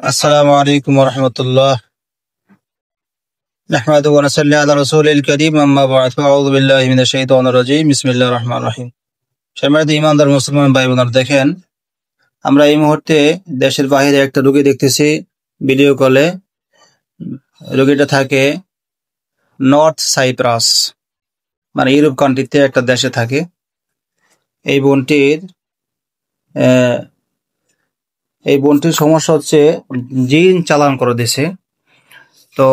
আসসালামু আলাইকুম ওয়া রাহমাতুল্লাহ। নাহমাদুহু ওয়া নুসাল্লি আলা রাসূলিল কারীম, আম্মা বা'দ, আউযু বিল্লাহি মিনাশ শাইতানির রাজীম। বিসমিল্লাহির রহমানির রহিম। সম্মানিত ঈমানদার মুসলমান ভাই বোনেরা, দেখেন আমরা এই মুহূর্তে দেশের বাইরে একটা রোগী দেখতেছি ভিডিও কলে। রোগীটা থাকে নর্থ সাইপ্রাস, মানে ইউরোপ কান্ট্রিতে একটা দেশে থাকে। এই বোনটির সমস্যা হচ্ছে জিন চালান করে দিছে। তো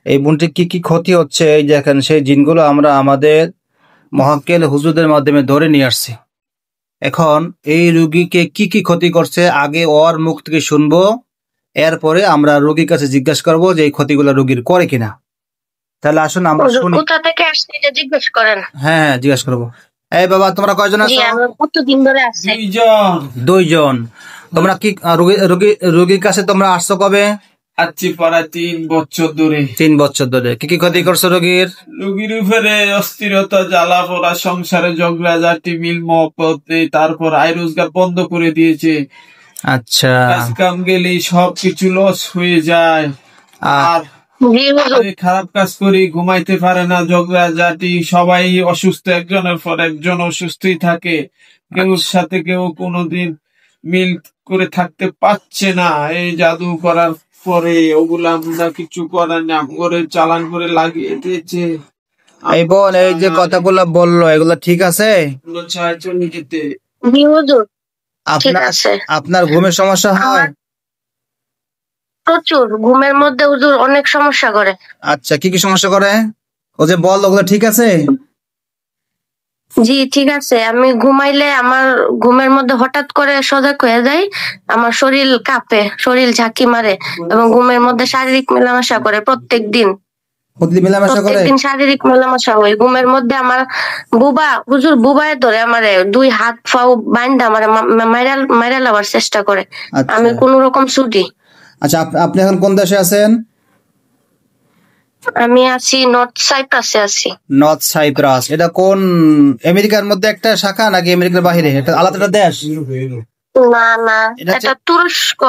এই বোনটির কি কি ক্ষতি হচ্ছে, এই দেখেন সেই জিনগুলো আমরা আমাদের মহাক্কেল হুজুরদের মাধ্যমে ধরে নিয়ে আসছি। এখন এই রোগীকে কি কি ক্ষতি করছে আগে ওর মুখ থেকে শুনবো, এরপরে আমরা রোগীর কাছে জিজ্ঞাসা করবো যে এই ক্ষতিগুলো রোগীর করে কিনা। তাহলে আসুন আমরা শুনি। কোথা থেকে আসছে এটা জিজ্ঞেস করেন। হ্যাঁ, জিজ্ঞাসা করবো। এই বাবা, তোমরা কয়জন আছো? কতদিন ধরে আসছে? দুইজন। তোমরা কি রোগীর কাছে তোমরা আসছো কবে? আছি প্রায় 3 বছর ধরে। 3 বছর ধরে। কি কি ক্ষতি করছো রোগীর? রোগীর উপরে অস্থিরতা, জ্বালা পোড়া, সংসারে ঝগড়া ঝাঁটি, মিল মহব্বত, তারপর আয় রোজগার বন্ধ করে দিয়েছে। আচ্ছা, কাজ কাম গেলেই সবকিছু লস হয়ে যায়। আর খারাপ কাজ করি, ঘুমাইতে পারে না, ঝগড়া ঝাঁটি, সবাই অসুস্থ, একজনের পর একজন অসুস্থই থাকে। কেউ সাথে কেউ কোনোদিন মিল করে থাকতে পারছে না। এই জাদু করার পরে ওগুলা আমরা কিছু করার না করে চালান করে লাগিয়ে দিয়েছে। এই বোন এই যে কথাগুলো বললো এগুলো ঠিক আছে? আপনার ঘুমের সমস্যা হয়? প্রচুর ঘুমের মধ্যে হুজুর অনেক সমস্যা করে। আচ্ছা, কি কি সমস্যা করে ও যে বল, ওগুলো ঠিক আছে? জি ঠিক আছে। আমি ঘুমাইলে আমার ঘুমের মধ্যে হঠাৎ করে সজাগ হয়ে যাই, আমার শরীর কাঁপে, শরীর ঝাঁকি মারে এবং ঘুমের মধ্যে শারীরিক মেলামেশা করে প্রত্যেকদিন। প্রত্যেকদিন শারীরিক মেলামেশা হয় ঘুমের মধ্যে। আমার হুজুর বুবায় ধরে আমারে 2 হাত পাও বাইন্ধা আমারে মাইরা লাবার চেষ্টা করে। আমি কোন রকম ছুটি। আচ্ছা, আপনি এখন কোন দেশে আছেন? আমি আছি নর্থ সাইপ্রাসে আছি। নর্থ সাইপ্রাস এটা কোন আমেরিকার মধ্যে একটা শাখা নাকি আমেরিকার বাইরে? এটা আলাদা একটা দেশ? না না, এটা তুরস্ক।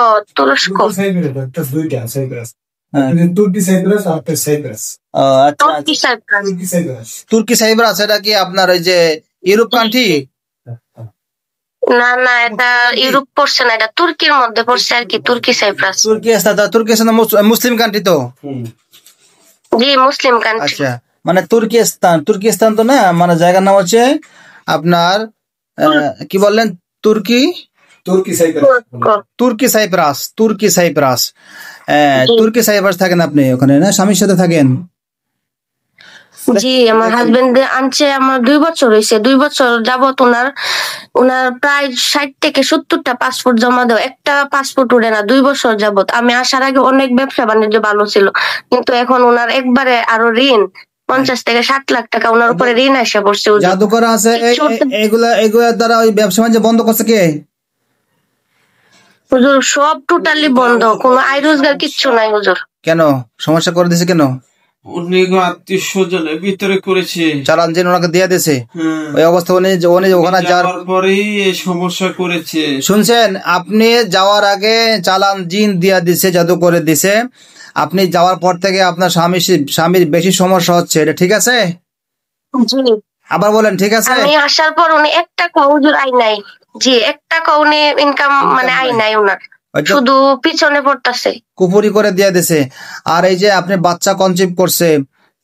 তুর্কি সাইপ্রাস এটা কি আপনার ওই যে ইউরোপ কান্ট্রি? না না, এটা ইউরোপ পড়ছে না, এটা তুর্কির মধ্যে পড়ছে আর কি। তুর্কি সাইপ্রাস তুর্কিস্তান মুসলিম কান্ট্রি তো? জি মুসলিম কান্ট্রি। আচ্ছা, মানে তুর্কিস্তান তো না, মানে জায়গার নাম হচ্ছে আপনার কি বললেন? তুর্কি সাইপ্রাস। তুর্কি সাইপ্রাস থাকেন আপনি ওখানে, না স্বামীর সাথে থাকেন? জি, আমার হাজবেন্ড আনছে, আমার 2 বছর হয়েছে। 2 বছর যাবত ওনার প্রায় 60 থেকে 70টা পাসপোর্ট জমা দেওয়া, একটা পাসপোর্ট উঠে না 2 বছর যাবত। আমি আসার আগে অনেক ব্যবসা বাণিজ্য ভালো ছিল, কিন্তু এখন ওনার একবারে আরো ঋণ 50 থেকে 60 লাখ টাকা ওনার উপরে ঋণ এসে পড়ছে। জাদু করা আছে এগুলা দ্বারা ওই ব্যবসা বাণিজ্য বন্ধ করছে কে? হুজুর সব টোটালি বন্ধ, কোনো আয় রোজগার কিচ্ছু নাই হুজুর। কেন সমস্যা করে দিছে? কেন? আত্মীয় স্বজনের ভিতরে করেছে, চালান জিন ওনাকে দিয়ে দিয়েছে। ওই অবস্থা উনি ওখানে যাওয়ার পরেই এই সমস্যা করেছে। শুনছেন, আপনি যাওয়ার আগে চালান জিন দিয়া দিছে, জাদু করে দিছে। আপনি যাওয়ার পর থেকে আপনার স্বামীর বেশি সমস্যা হচ্ছে, এটা ঠিক আছে? আবার বলেন ঠিক আছে? আমি আসার পর উনি 1 টাকা হুজুর আয় নাই। জি, 1 টাকা উনি ইনকাম মানে আয় নাই ওনার, শুধু পিছনে পড়তাছে, কুপুরি করে দিয়ে দিছে। আর এই যে আপনি বাচ্চা কনসিভ করছে,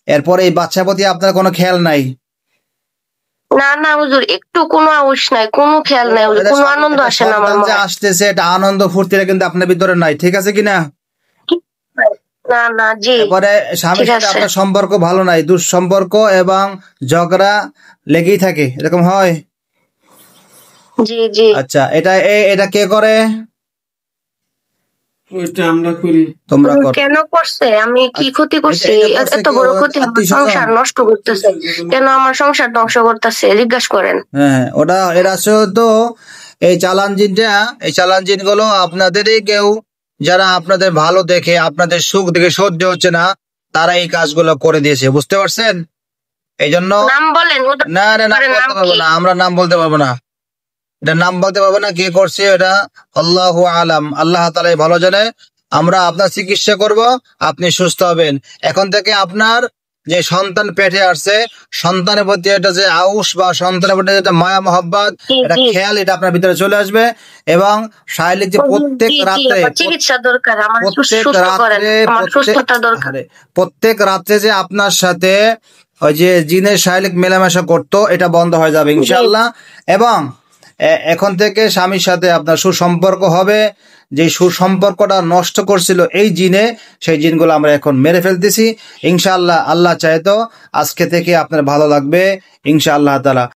এরপরে এই বাচ্চার প্রতি আপনার কোনো খেয়াল নাই? না না হুজুর, একটু কোনো আউশ নাই, কোনো খেয়াল নাই হুজুর, কোনো আনন্দ আসে না আমার মনে। আসতেছে এটা আনন্দ ফুর্তিটা কিন্তু আপনার ভিতরে নাই, ঠিক আছে কিনা? না না জি। এরপরে স্বামীর সাথে আপনার সম্পর্ক ভালো নাই, দুঃসম্পর্ক এবং ঝগড়া লেগেই থাকে, এরকম হয়? জি জি। আচ্ছা, এটা কে করে? ওইটা আমরা করি। তোমরা করো। কেন করছে? আমি কি ক্ষতি করছি? এত বড় ক্ষতি, আমার সংসার নষ্ট করতেছে। কেন আমার সংসার ধ্বংস করতেছে জিজ্ঞাসা করেন। হ্যাঁ, এরা তো এই চালান জিনগুলো আপনাদেরই কেউ, যারা আপনাদের ভালো দেখে, আপনাদের সুখ দেখে সহ্য হচ্ছে না, তারা এই কাজগুলো করে দিয়েছে, বুঝতে পারছেন? এই জন্য নাম বলেন। না, আমরা নাম বলতে পারবো না। এটা নাম বলতে পারবো না কে করছে, এটা আল্লাহু আলাম, আল্লাহ তাআলাই ভালো জানে। আমরা আপনার চিকিৎসা করব, আপনি সুস্থ হবেন। এখন থেকে আপনার যে সন্তান পেটে আসছে, সন্তানের প্রতি এটা যে আউশ বা সন্তানের প্রতি যেটা মায়া মহব্বত, এটা খেয়াল, এটা আপনার ভিতরে চলে আসবে। এবং শারীরিক যে প্রত্যেক রাত্রে প্রত্যেক রাত্রে যে আপনার সাথে ওই যে জিনের শারীরিক মেলামেশা করতো, এটা বন্ধ হয়ে যাবে ইনশাআল্লাহ। এবং এখন থেকে স্বামীর সাথে আপনার সুসম্পর্ক হবে। যে সুসম্পর্কটা নষ্ট করছিল এই জিনে, সেই জিনগুলো আমরা এখন মেরে ফেলতেছি ইনশাআল্লাহ। আল্লাহ চাইতো আজকে থেকে আপনার ভালো লাগবে ইনশাআল্লাহ তাআলা।